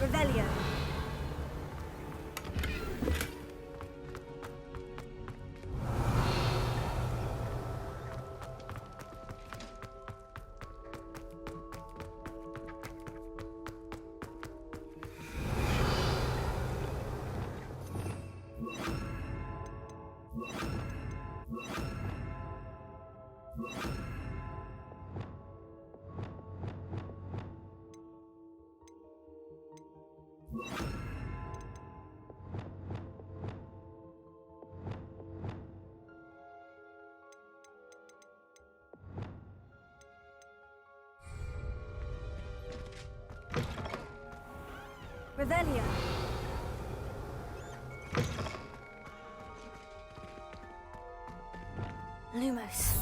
Revelio. Revelio. Lumos.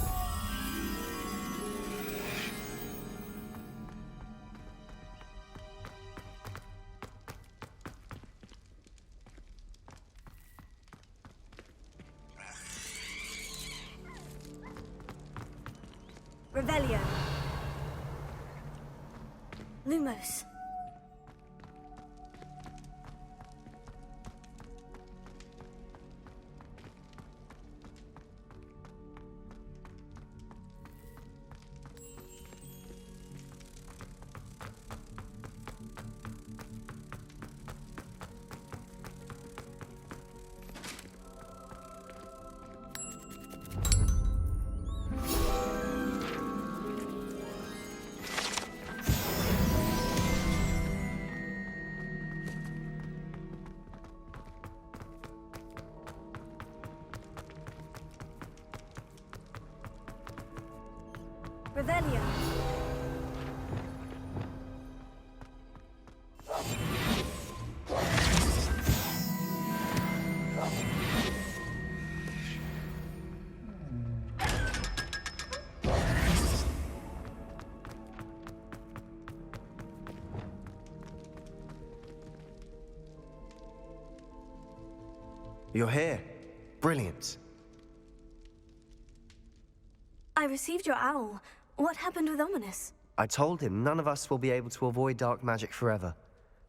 Revelio. Lumos. Revelio. You're here. Brilliant. I received your owl. What happened with Ominous? I told him none of us will be able to avoid dark magic forever.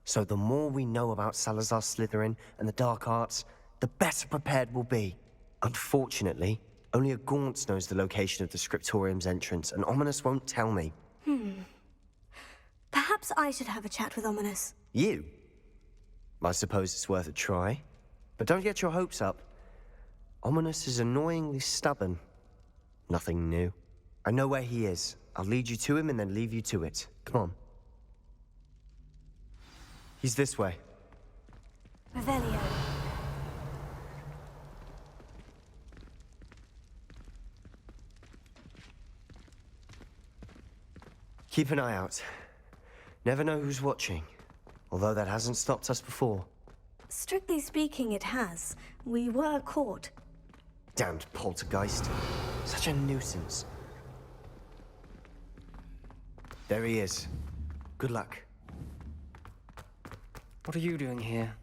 So the more we know about Salazar Slytherin and the dark arts, the better prepared we'll be. Unfortunately, only a Gaunt knows the location of the Scriptorium's entrance, and Ominous won't tell me. Perhaps I should have a chat with Ominous. You? I suppose it's worth a try. But don't get your hopes up. Ominous is annoyingly stubborn. Nothing new. I know where he is. I'll lead you to him and then leave you to it. Come on. He's this way. Revelio. Keep an eye out. Never know who's watching. Although that hasn't stopped us before. Strictly speaking, it has. We were caught. Damned poltergeist. Such a nuisance. There he is. Good luck. What are you doing here?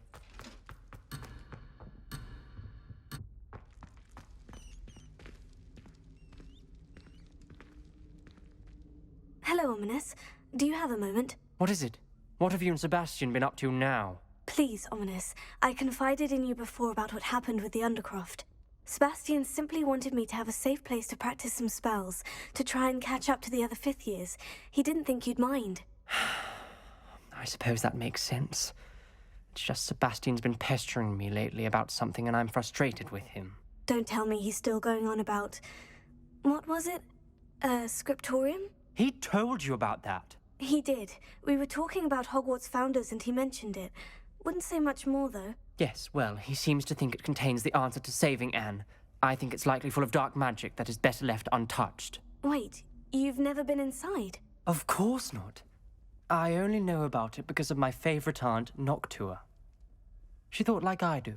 Hello, Ominous. Do you have a moment? What is it? What have you and Sebastian been up to now? Please, Ominous. I confided in you before about what happened with the Undercroft. Sebastian simply wanted me to have a safe place to practice some spells, to try and catch up to the other fifth years. He didn't think you'd mind. I suppose that makes sense. It's just Sebastian's been pestering me lately about something and I'm frustrated with him. Don't tell me he's still going on about... What was it? Scriptorium? He told you about that? He did. We were talking about Hogwarts founders and he mentioned it. Wouldn't say much more, though. Yes, well, he seems to think it contains the answer to saving Anne. I think it's likely full of dark magic that is better left untouched. Wait, you've never been inside? Of course not. I only know about it because of my favourite aunt, Noctua. She thought like I do.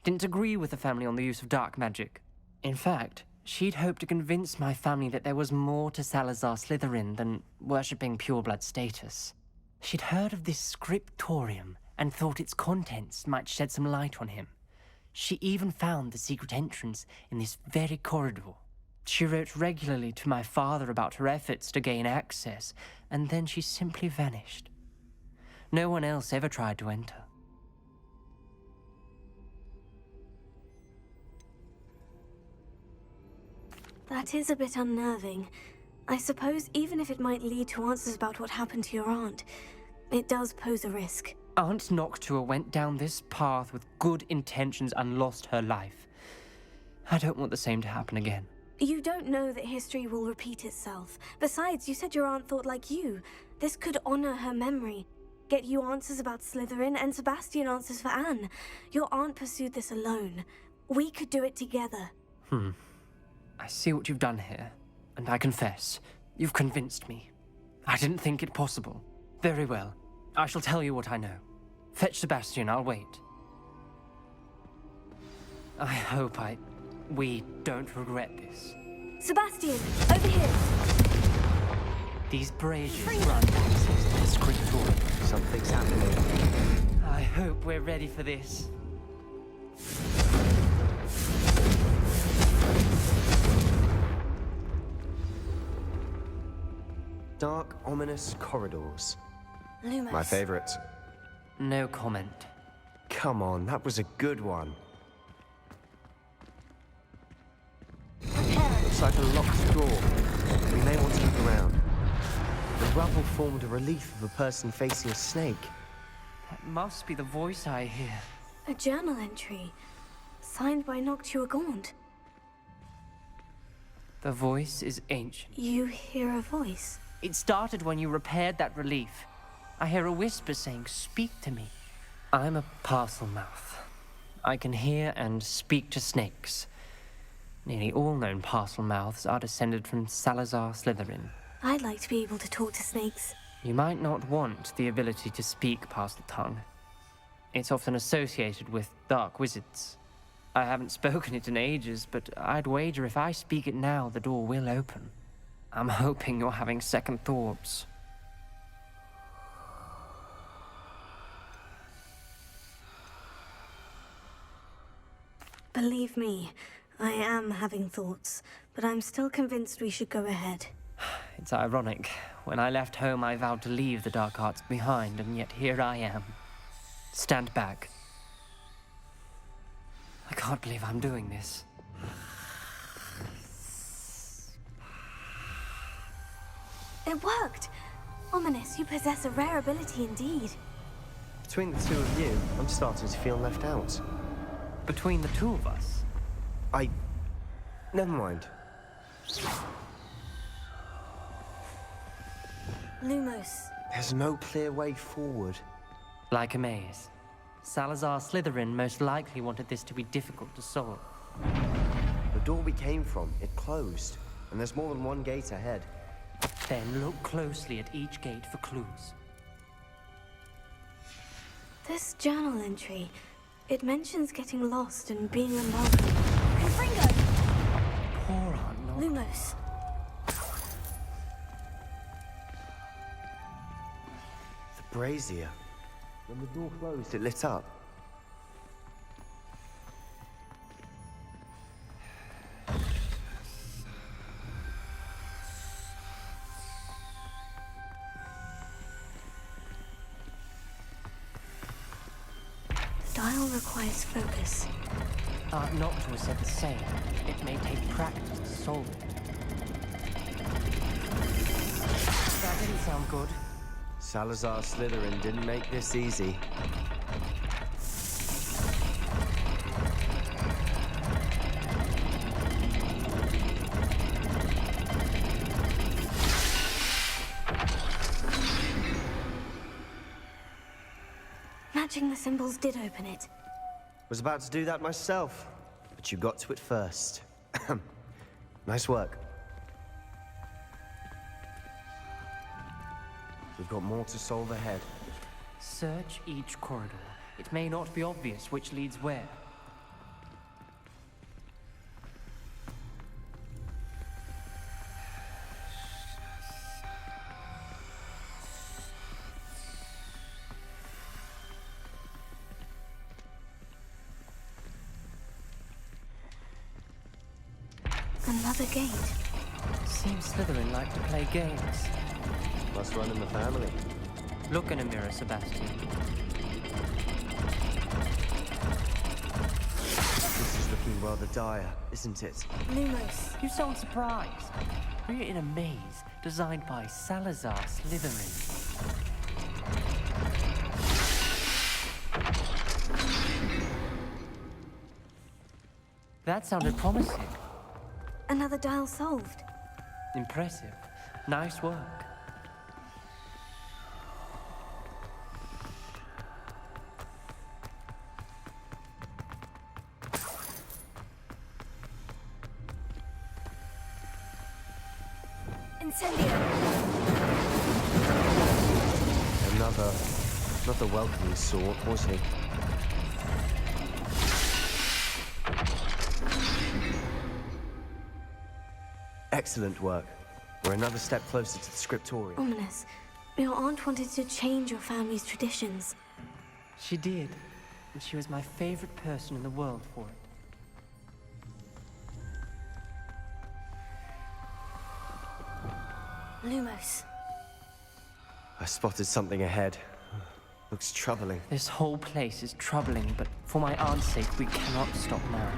Didn't agree with the family on the use of dark magic. In fact, she'd hoped to convince my family that there was more to Salazar Slytherin than worshipping pureblood status. She'd heard of this scriptorium and thought its contents might shed some light on him. She even found the secret entrance in this very corridor. She wrote regularly to my father about her efforts to gain access, and then she simply vanished. No one else ever tried to enter. That is a bit unnerving. I suppose even if it might lead to answers about what happened to your aunt, it does pose a risk. Aunt Noctua went down this path with good intentions and lost her life. I don't want the same to happen again. You don't know that history will repeat itself. Besides, you said your aunt thought like you. This could honor her memory. Get you answers about Slytherin and Sebastian answers for Anne. Your aunt pursued this alone. We could do it together. I see what you've done here, and I confess, you've convinced me. I didn't think it possible. Very well. I shall tell you what I know. Fetch Sebastian, I'll wait. I hope we don't regret this. Sebastian, over here! These braziers grant access to this Gryffindor. Something's happening. I hope we're ready for this. Dark, ominous corridors. Lumos. My favorite. No comment. Come on, that was a good one. Looks like a locked door. We may want to look around. The rubble formed a relief of a person facing a snake. That must be the voice I hear. A journal entry, signed by Noctua Gaunt. The voice is ancient. You hear a voice? It started when you repaired that relief. I hear a whisper saying, "Speak to me." I'm a parcel mouth. I can hear and speak to snakes. Nearly all known parcel mouths are descended from Salazar Slytherin. I'd like to be able to talk to snakes. You might not want the ability to speak parcel tongue. It's often associated with dark wizards. I haven't spoken it in ages, but I'd wager if I speak it now, the door will open. I'm hoping you're having second thoughts. Believe me, I am having thoughts, but I'm still convinced we should go ahead. It's ironic. When I left home, I vowed to leave the dark arts behind, and yet here I am. Stand back. I can't believe I'm doing this. It worked! Ominous, you possess a rare ability indeed. Between the two of you, I'm starting to feel left out. Between the two of us, Never mind. Lumos. There's no clear way forward. like a maze. Salazar Slytherin most likely wanted this to be difficult to solve. The door we came from, it closed. And there's more than one gate ahead. Then look closely at each gate for clues. This journal entry, it mentions getting lost and being alone. Gryffindor! Poor Aunt Noctua. Lumos. The brazier. When the door closed, it lit up. The dial requires focus. Aunt Noctua said the same. It may take practice to solve it. That didn't sound good. Salazar Slytherin didn't make this easy. Matching the symbols did open it. Was about to do that myself, but you got to it first. Nice work. We've got more to solve ahead. Search each corridor. It may not be obvious which leads where. Another gate. Seems Slytherin like to play games. Must run in the family. Look in a mirror, Sebastian. This is looking rather dire, isn't it? Lumos. You sound surprised. We're in a maze designed by Salazar Slytherin. That sounded promising. Another dial solved. Impressive. Nice work. Incendio. Another welcoming sort, was he? Excellent work. We're another step closer to the scriptorium. Ominous. Your aunt wanted to change your family's traditions. She did. And she was my favorite person in the world for it. Lumos. I spotted something ahead. Looks troubling. This whole place is troubling, but for my aunt's sake, we cannot stop now.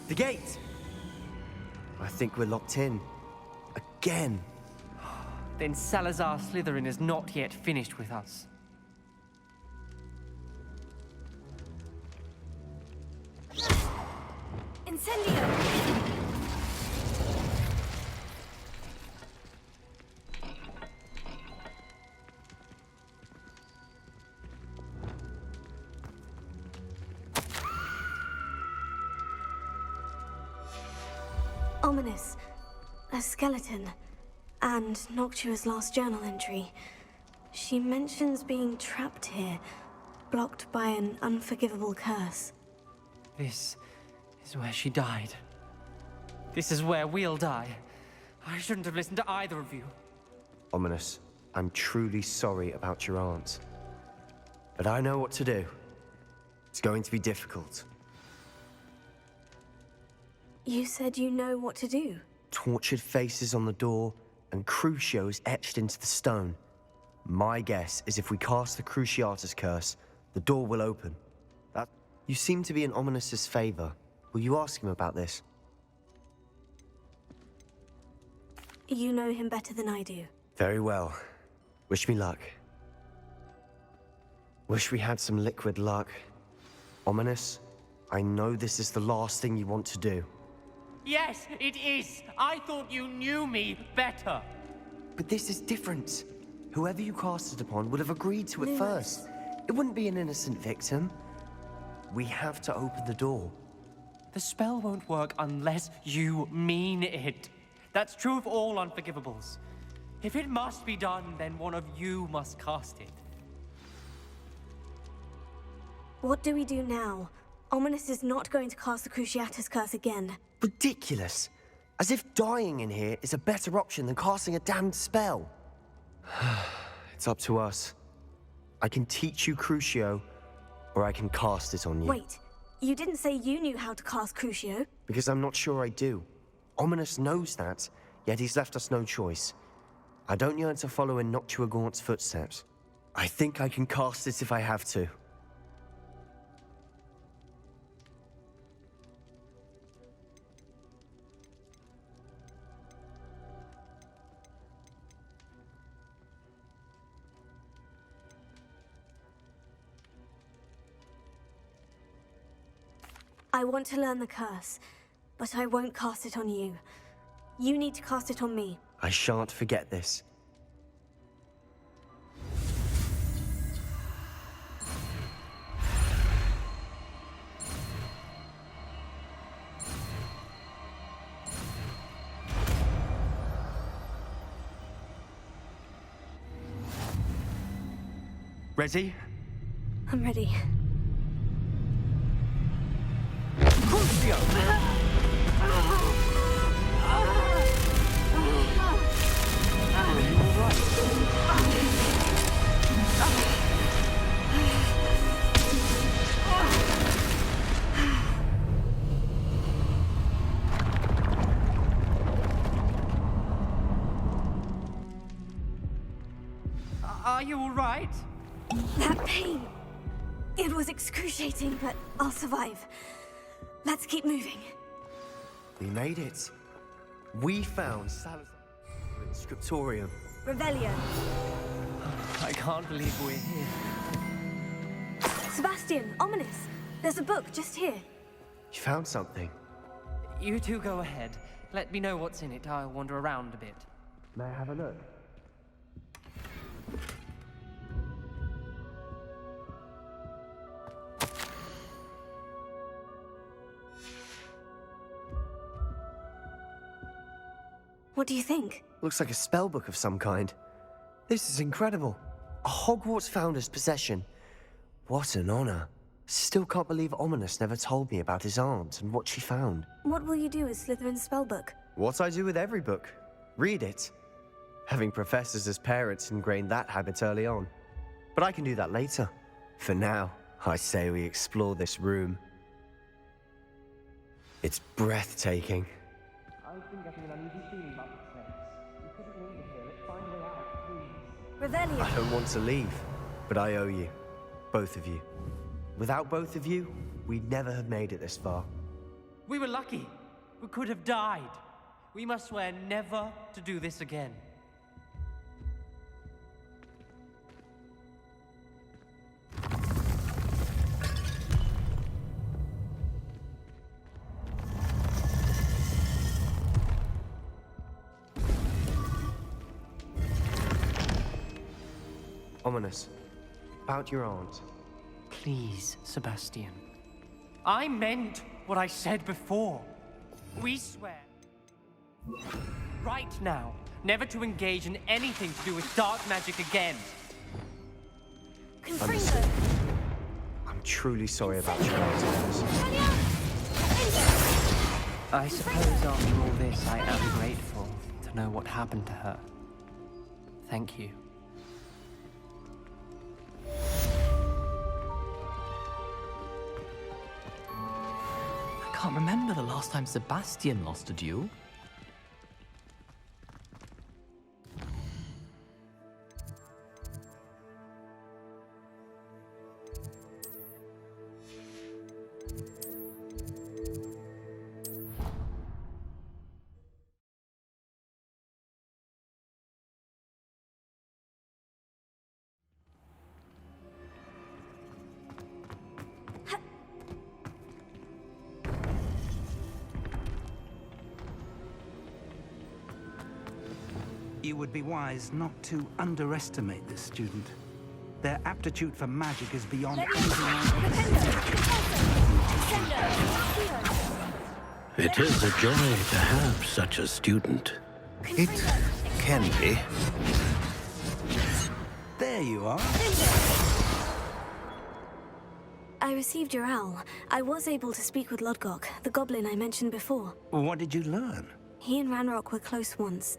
The gate! I think we're locked in. Again. Then Salazar Slytherin is not yet finished with us. Incendio! Ominous. A skeleton. And Noctua's last journal entry. She mentions being trapped here, blocked by an unforgivable curse. This is where she died. This is where we'll die. I shouldn't have listened to either of you. Ominous, I'm truly sorry about your aunt. But I know what to do. It's going to be difficult. You said you know what to do. Tortured faces on the door and Crucios etched into the stone. My guess is if we cast the Cruciatus curse, the door will open. You seem to be in Ominous's favor. Will you ask him about this? You know him better than I do. Very well. Wish me luck. Wish we had some liquid luck. Ominous, I know this is the last thing you want to do. Yes, it is. I thought you knew me better. But this is different. Whoever you cast it upon would have agreed to it Lumos. first. It wouldn't be an innocent victim. We have to open the door. The spell won't work unless you mean it. That's true of all unforgivables. If it must be done, then one of you must cast it. What do we do now? Ominous is not going to cast the Cruciatus curse again. Ridiculous. As if dying in here is a better option than casting a damned spell. It's up to us. I can teach you Crucio, or I can cast it on you. Wait, you didn't say you knew how to cast Crucio. Because I'm not sure I do. Ominous knows that, yet he's left us no choice. I don't yearn to follow in Noctua Gaunt's footsteps. I think I can cast it if I have to. I want to learn the curse, but I won't cast it on you. You need to cast it on me. I shan't forget this. Ready? I'm ready. you all right? That pain. It was excruciating, but I'll survive. Let's keep moving. We made it. We found Salazar's scriptorium. Revelio. I can't believe we're here. Sebastian, ominous. There's a book just here. You found something. You two go ahead. Let me know what's in it. I'll wander around a bit. May I have a look? What do you think? Looks like a spell book of some kind. This is incredible. A Hogwarts founder's possession. What an honor. Still can't believe Ominous never told me about his aunt and what she found. What will you do with Slytherin's spellbook? What I do with every book. Read it. Having professors as parents ingrained that habit early on. But I can do that later. For now, I say we explore this room. It's breathtaking. I've been getting an uneasy feeling about this place. You couldn't leave it here. Let's find a way out, please. Revelio. I don't want to leave, but I owe you. Both of you. Without both of you, we'd never have made it this far. We were lucky. We could have died. We must swear never to do this again. Ominous. About your aunt. Please, Sebastian. I meant what I said before. We swear, right now, never to engage in anything to do with dark magic again. Confringo. I'm truly sorry about your aunt. I suppose after all this, I am grateful to know what happened to her. Thank you. I can't remember the last time Sebastian lost a duel. You would be wise not to underestimate this student. Their aptitude for magic is beyond anything It is a joy to have such a student. It can be. There you are. I received your owl. I was able to speak with Lodgok, the goblin I mentioned before. What did you learn? He and Ranrock were close once,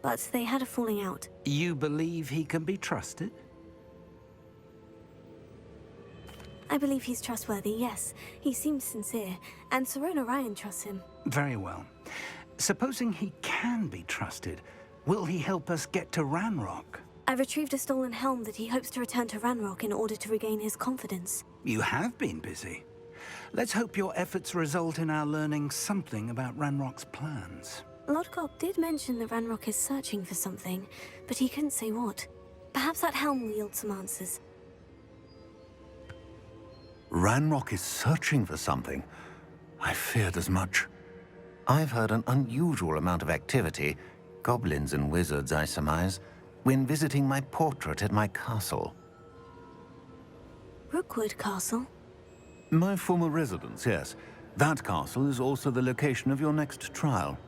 but they had a falling out. You believe he can be trusted? I believe he's trustworthy, yes. He seems sincere, and Serona Ryan trusts him. Very well. Supposing he can be trusted, will he help us get to Ranrock? I retrieved a stolen helm that he hopes to return to Ranrock in order to regain his confidence. You have been busy. Let's hope your efforts result in our learning something about Ranrock's plans. Lodgok did mention that Ranrock is searching for something, but he couldn't say what. Perhaps that helm will yield some answers. Ranrock is searching for something. I feared as much. I've heard an unusual amount of activity, goblins and wizards, I surmise, when visiting my portrait at my castle. Rookwood Castle? My former residence, yes. That castle is also the location of your next trial.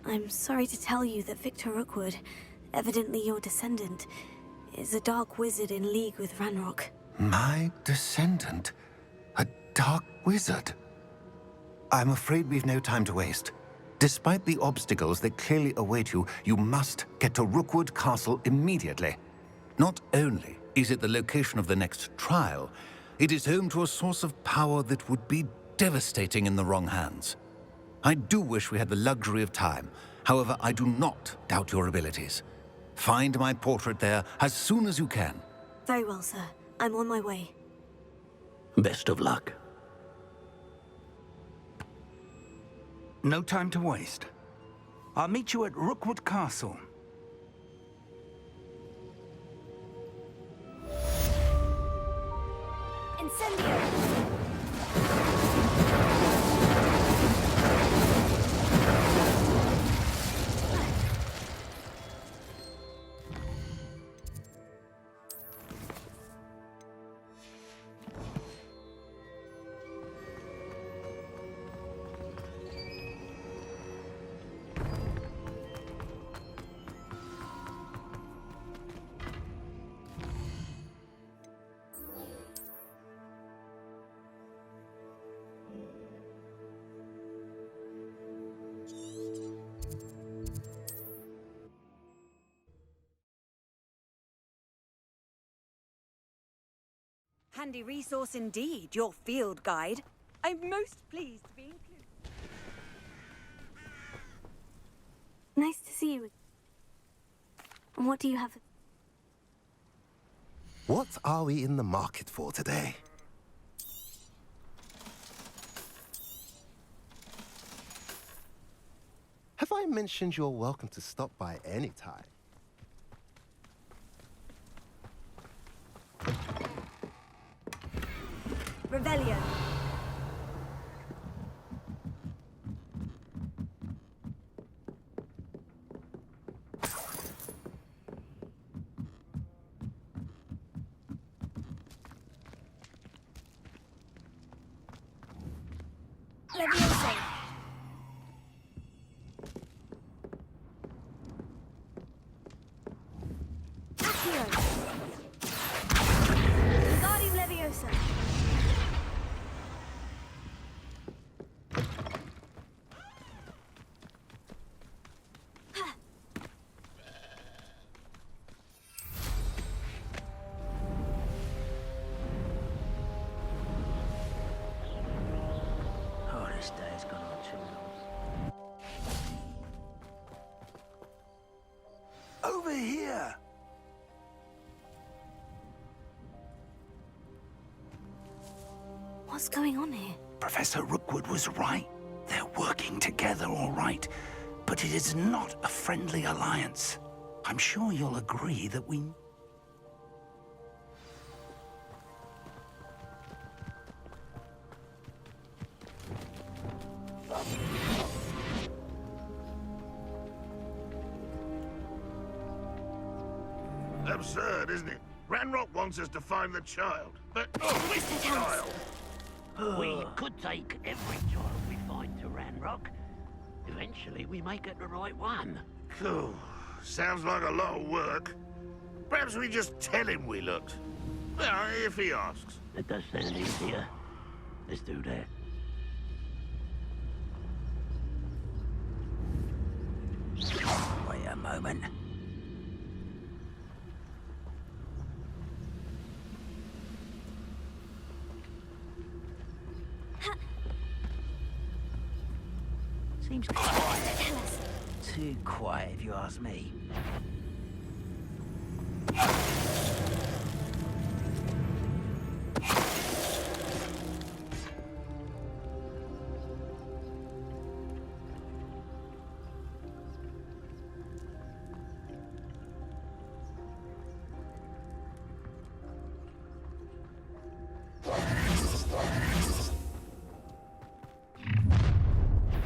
I'm sorry to tell you that Victor Rookwood, evidently your descendant, is a dark wizard in league with Ranrock. My descendant? A dark wizard? I'm afraid we've no time to waste. Despite the obstacles that clearly await you, you must get to Rookwood Castle immediately. Not only is it the location of the next trial, it is home to a source of power that would be devastating in the wrong hands. I do wish we had the luxury of time. However, I do not doubt your abilities. Find my portrait there as soon as you can. Very well, sir. I'm on my way. Best of luck. No time to waste. I'll meet you at Rookwood Castle. Incendio! Handy resource indeed, your field guide. I'm most pleased to be included. Nice to see you. And what do you have? What are we in the market for today? Have I mentioned you're welcome to stop by any time? Revelio. Leviosa. Accio. Wingardium Leviosa. Oh, this day's gone on too long. Over here! What's going on here? Professor Rookwood was right. They're working together, all right. But it is not a friendly alliance. I'm sure you'll agree that we... Absurd, isn't it? Ranrock wants us to find the child, but... Mr. Thomas. We could take every child we find to Ranrock. Eventually, we may get the right one. Cool. Sounds like a lot of work. Perhaps we just tell him we looked. Well, if he asks. That does sound easier. Let's do that. Wait a moment. Seems quiet. Tell us. Too quiet, if you ask me.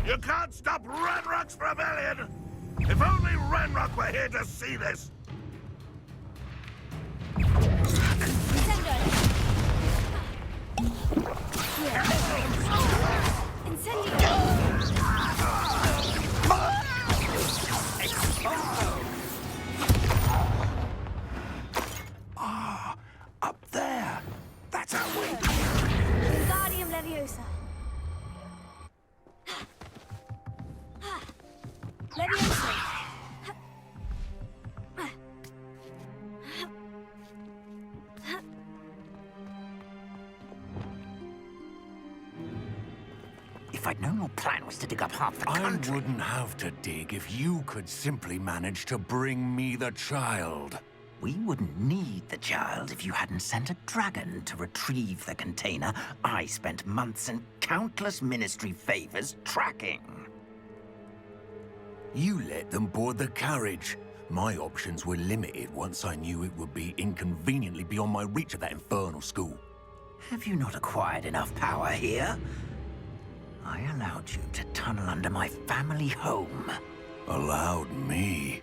You can't stop Ranrock's rebellion! If only Ranrock were here to see this! Up there! That's our way! Wingardium Leviosa. Leviosa. If If I'd known your plan was to dig up half the country... I wouldn't have to dig if you could simply manage to bring me the child. We wouldn't need the child if you hadn't sent a dragon to retrieve the container I spent months and countless ministry favors tracking. You let them board the carriage. My options were limited once I knew it would be inconveniently beyond my reach of that infernal school. Have you not acquired enough power here? I allowed you to tunnel under my family home. Allowed me?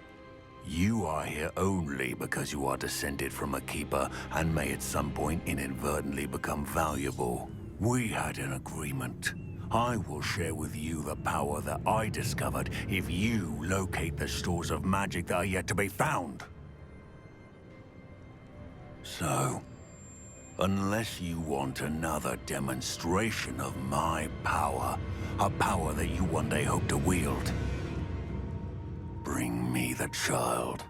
You are here only because you are descended from a keeper and may at some point inadvertently become valuable. We had an agreement. I will share with you the power that I discovered if you locate the stores of magic that are yet to be found. So, unless you want another demonstration of my power, a power that you one day hope to wield, bring me the child.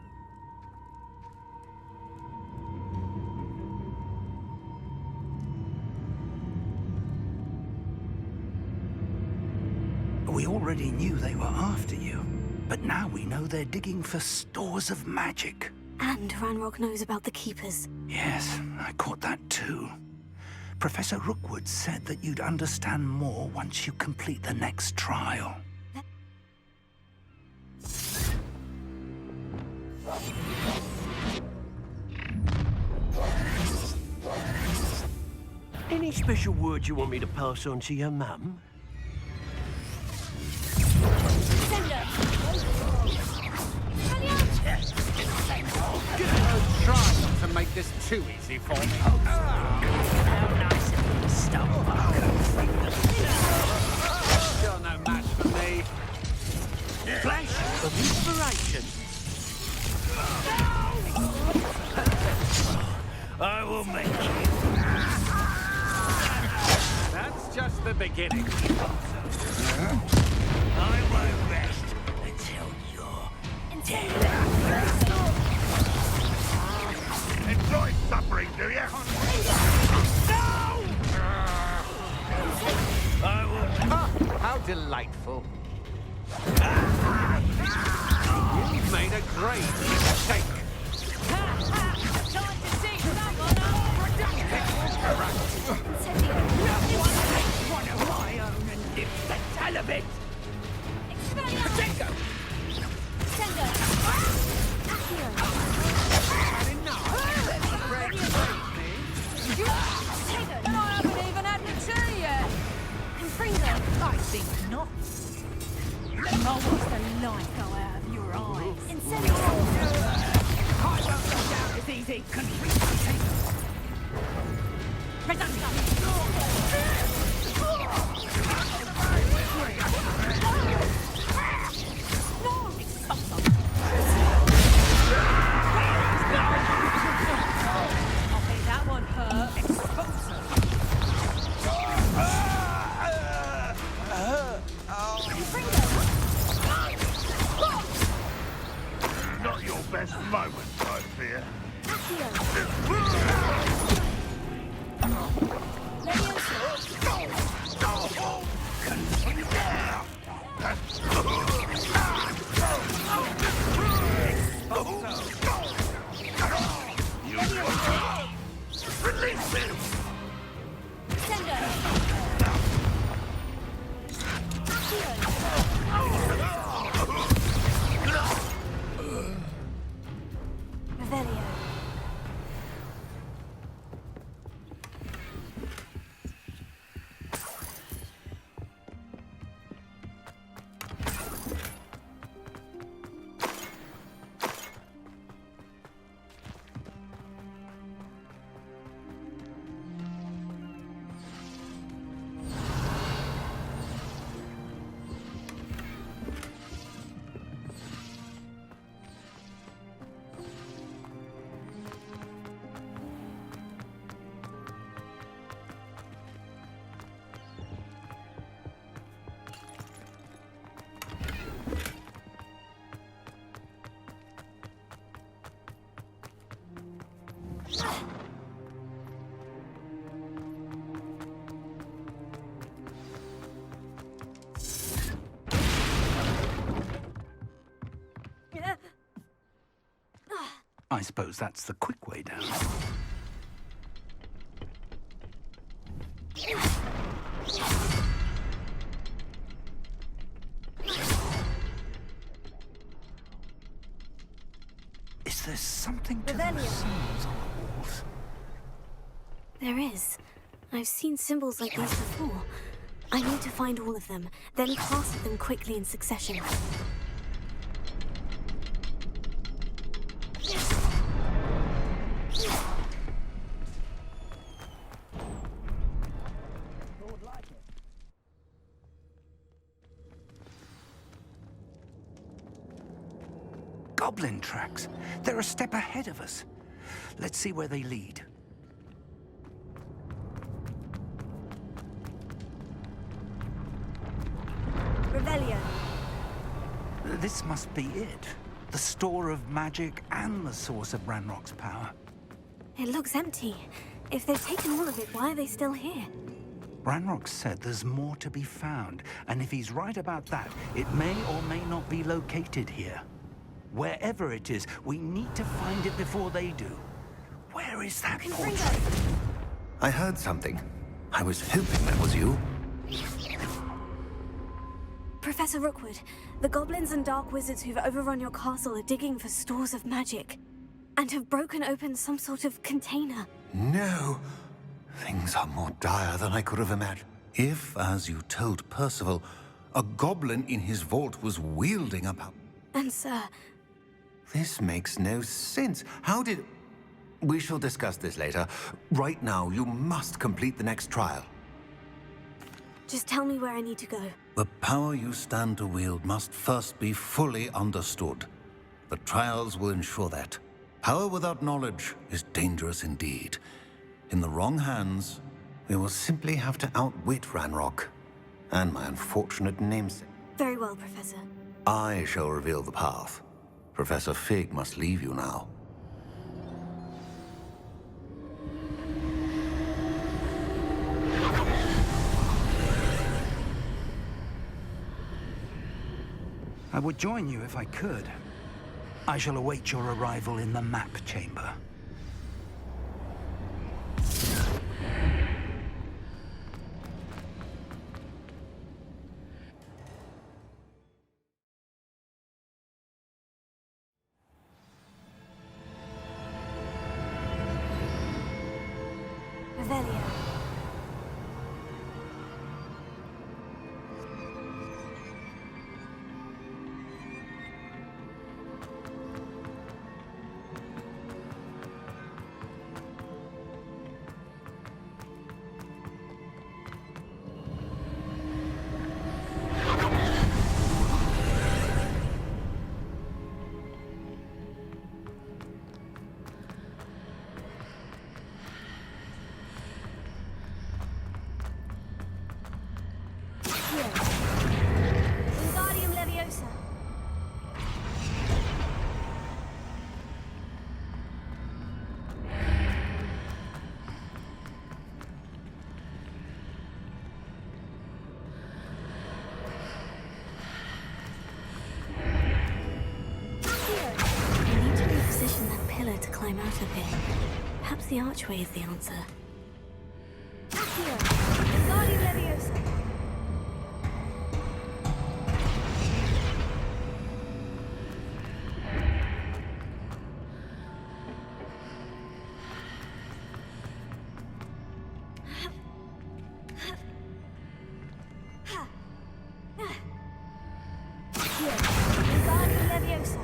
We already knew they were after you, but now we know they're digging for stores of magic. And Ranrock knows about the Keepers. Yes, I caught that too. Professor Rookwood said that you'd understand more once you complete the next trial. Any special words you want me to pass on to your mum? Try not to make this too easy for me. Still no match for me. Flash of inspiration. I will make you. That's just the beginning. I won't rest until you're dead. Enjoy suffering, do you? I will. Ah, how delightful. You've made a great mistake. Time to see someone One of my own and nip the tail of it. Bingo! And I haven't even had the tea yet. I think not. Oh, what's the light go out of your eyes? I won't go down as easy. That one hurt. Not your best moment, I fear. Accio! I suppose that's the quick way down. Is there something to those symbols on the walls? There is. I've seen symbols like these before. I need to find all of them, then cast them quickly in succession. Goblin tracks. They're a step ahead of us. Let's see where they lead. Revelio. This must be it. The store of magic and the source of Ranrock's power. It looks empty. If they've taken all of it, why are they still here? Ranrock said there's more to be found, and if he's right about that, it may or may not be located here. Wherever it is, we need to find it before they do. Where is that portrait? I heard something. I was hoping that was you. Professor Rookwood, the goblins and dark wizards who've overrun your castle are digging for stores of magic and have broken open some sort of container. No. Things are more dire than I could have imagined. If, as you told Percival, a goblin in his vault was wielding a power... And sir... This makes no sense. How did... We shall discuss this later. Right now, you must complete the next trial. Just tell me where I need to go. The power you stand to wield must first be fully understood. The trials will ensure that. Power without knowledge is dangerous indeed. In the wrong hands, we will simply have to outwit Ranrock and my unfortunate namesake. Very well, Professor. I shall reveal the path. Professor Fig must leave you now. I would join you if I could. I shall await your arrival in the map chamber. Revelio. Wingardium Leviosa. We need to reposition that pillar to climb out of here. Perhaps the archway is the answer. Accio! Wingardium Leviosa. Wingardium Leviosa.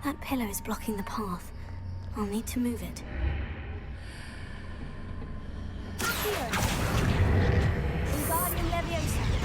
That pillar is blocking the path. I'll need to move it. Here. Wingardium Leviosa.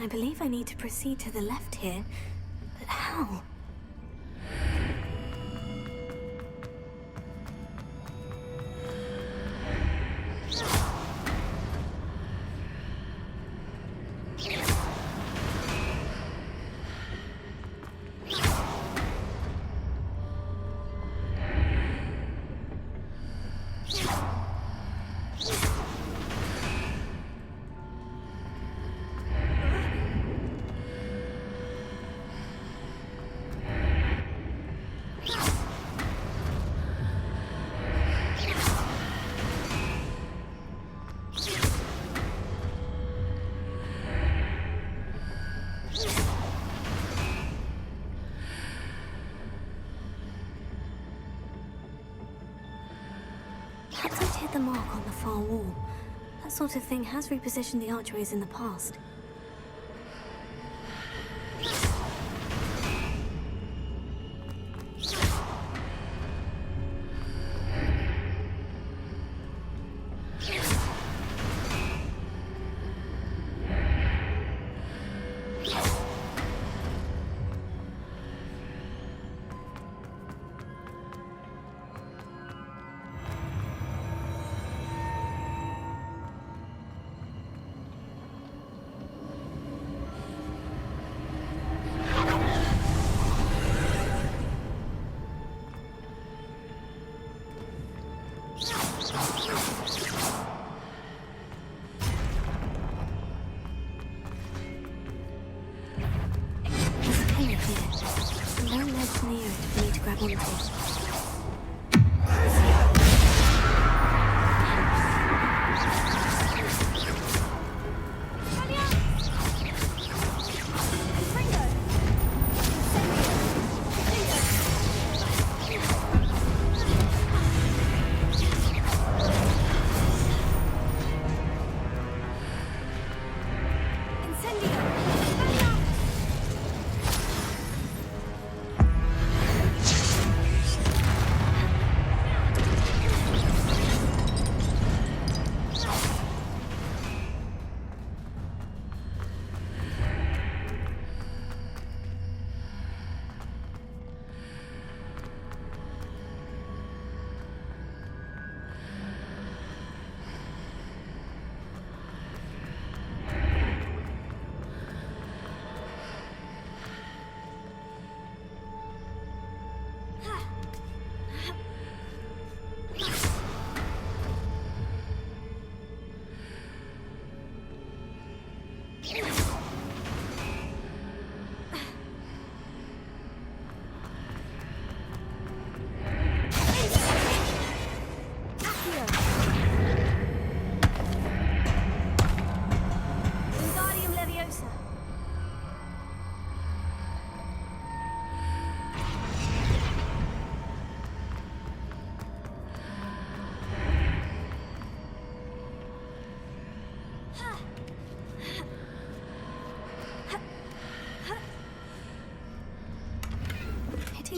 I believe I need to proceed to the left here, but how? Perhaps I'd hit the mark on the far wall. That sort of thing has repositioned the archways in the past. no legs near it for me to grab onto.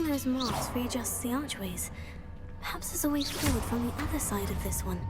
Those marks readjusts the archways. Perhaps there's a way forward from the other side of this one.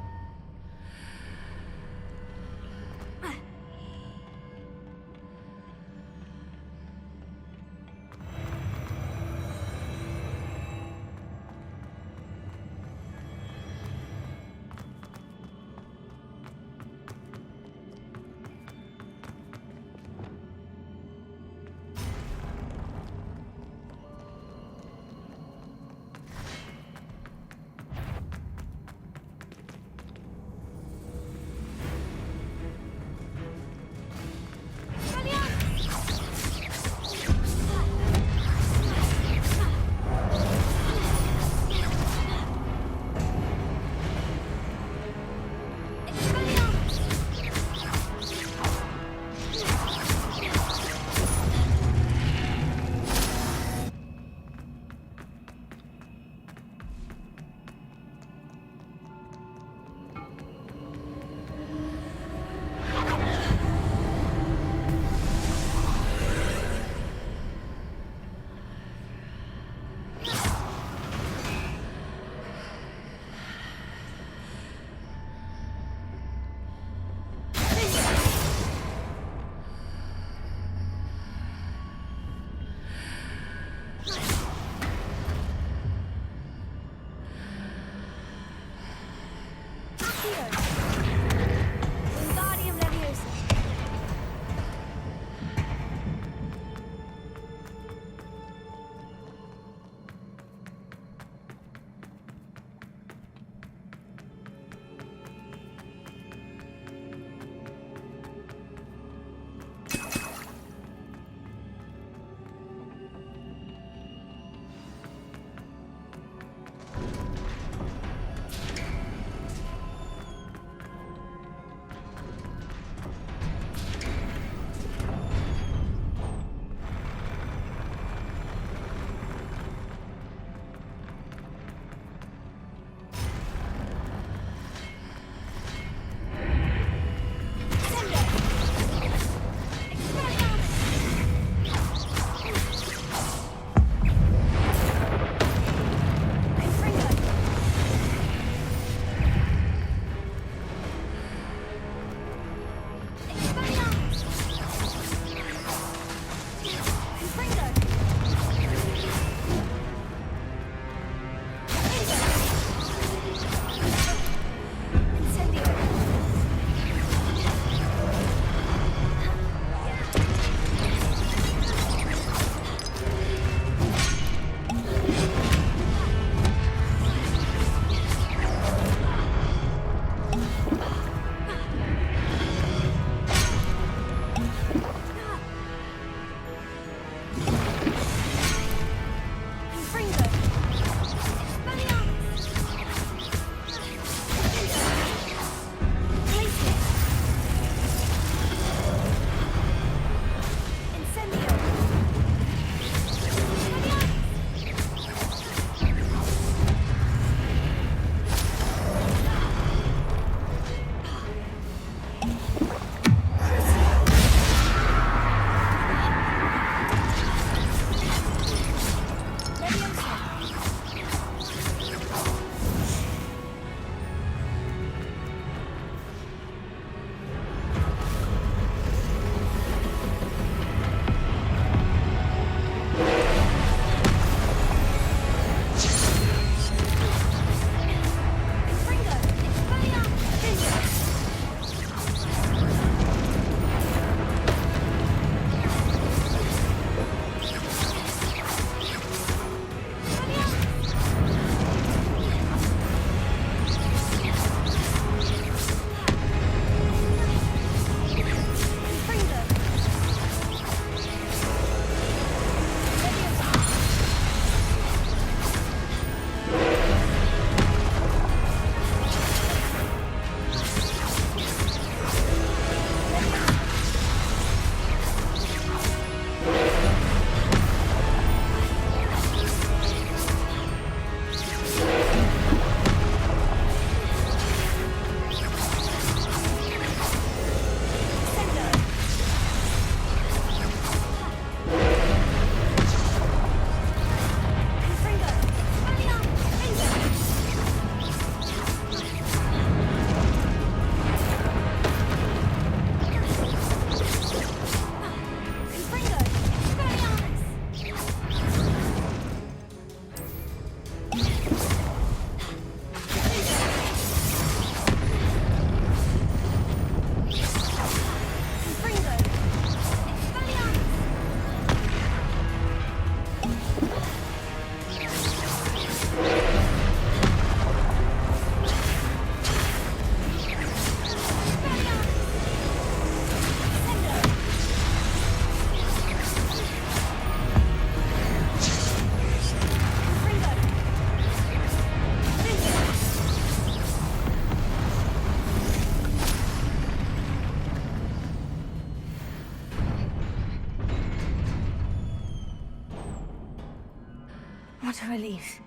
What a relief.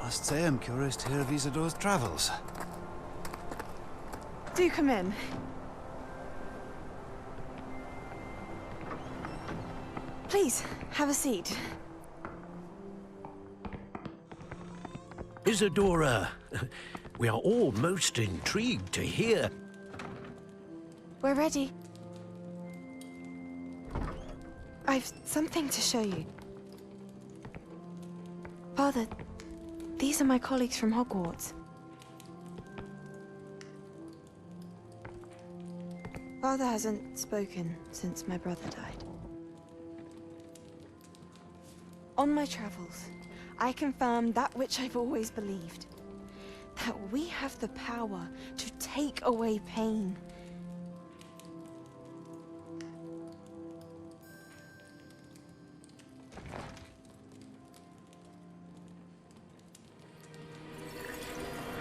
I must say I'm curious to hear of Isadora's travels. Do come in. Please, have a seat. Isadora, we are all most intrigued to hear. We're ready. I've something to show you. Father, these are my colleagues from Hogwarts. Father hasn't spoken since my brother died. On my travels, I confirmed that which I've always believed. That we have the power to take away pain.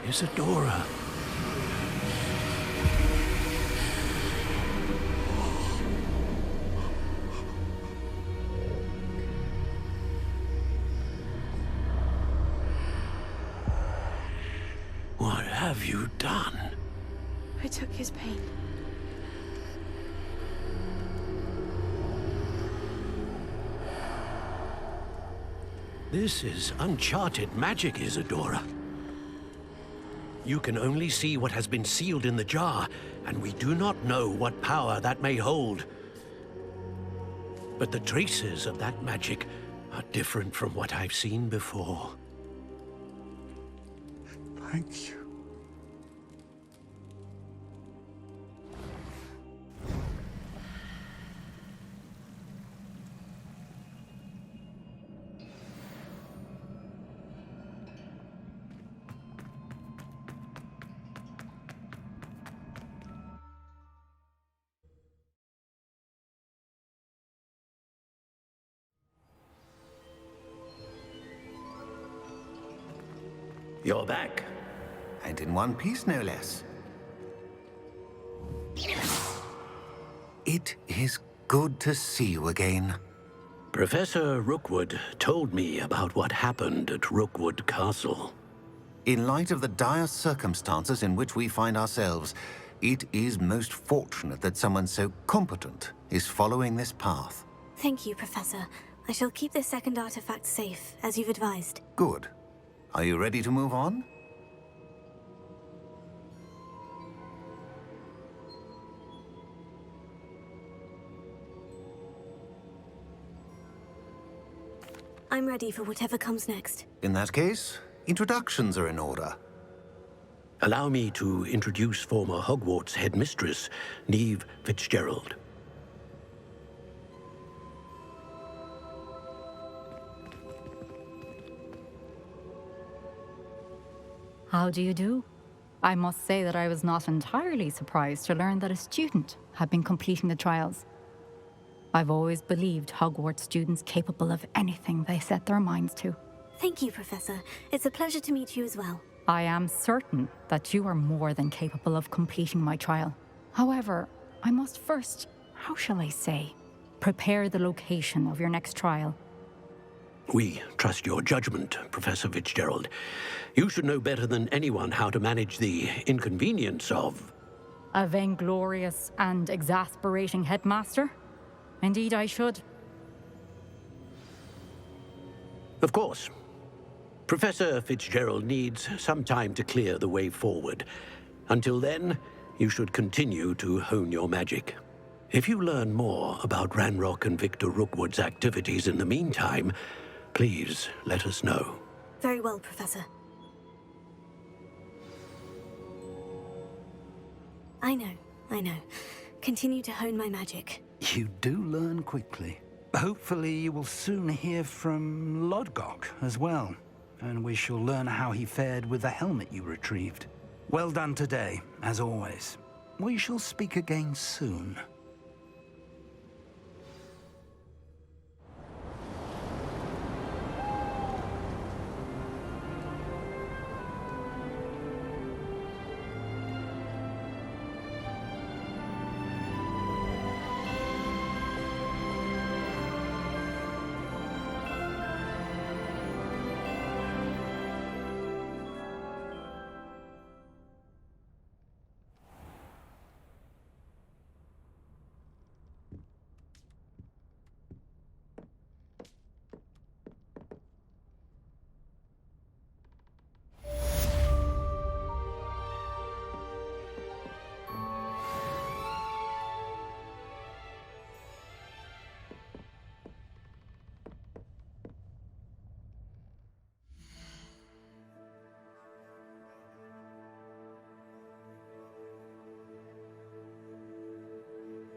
Isadora. What have you done? I took his pain. This is uncharted magic, Isadora. You can only see what has been sealed in the jar, and we do not know what power that may hold. But the traces of that magic are different from what I've seen before. Thank you. You're back. And in one piece, no less. It is good to see you again. Professor Rookwood told me about what happened at Rookwood Castle. In light of the dire circumstances in which we find ourselves, it is most fortunate that someone so competent is following this path. Thank you, Professor. I shall keep this second artifact safe, as you've advised. Good. Are you ready to move on? I'm ready for whatever comes next. In that case, introductions are in order. Allow me to introduce former Hogwarts headmistress, Neve Fitzgerald. How do you do? I must say that I was not entirely surprised to learn that a student had been completing the trials. I've always believed Hogwarts students capable of anything they set their minds to. Thank you, Professor. It's a pleasure to meet you as well. I am certain that you are more than capable of completing my trial. However, I must first, how shall I say, prepare the location of your next trial. We trust your judgment, Professor Fitzgerald. You should know better than anyone how to manage the inconvenience of... A vainglorious and exasperating headmaster? Indeed, I should. Of course. Professor Fitzgerald needs some time to clear the way forward. Until then, you should continue to hone your magic. If you learn more about Ranrock and Victor Rookwood's activities in the meantime, please let us know. Very well, Professor. I know. Continue to hone my magic. You do learn quickly. Hopefully you will soon hear from Lodgok as well, and we shall learn how he fared with the helmet you retrieved. Well done today, as always. We shall speak again soon.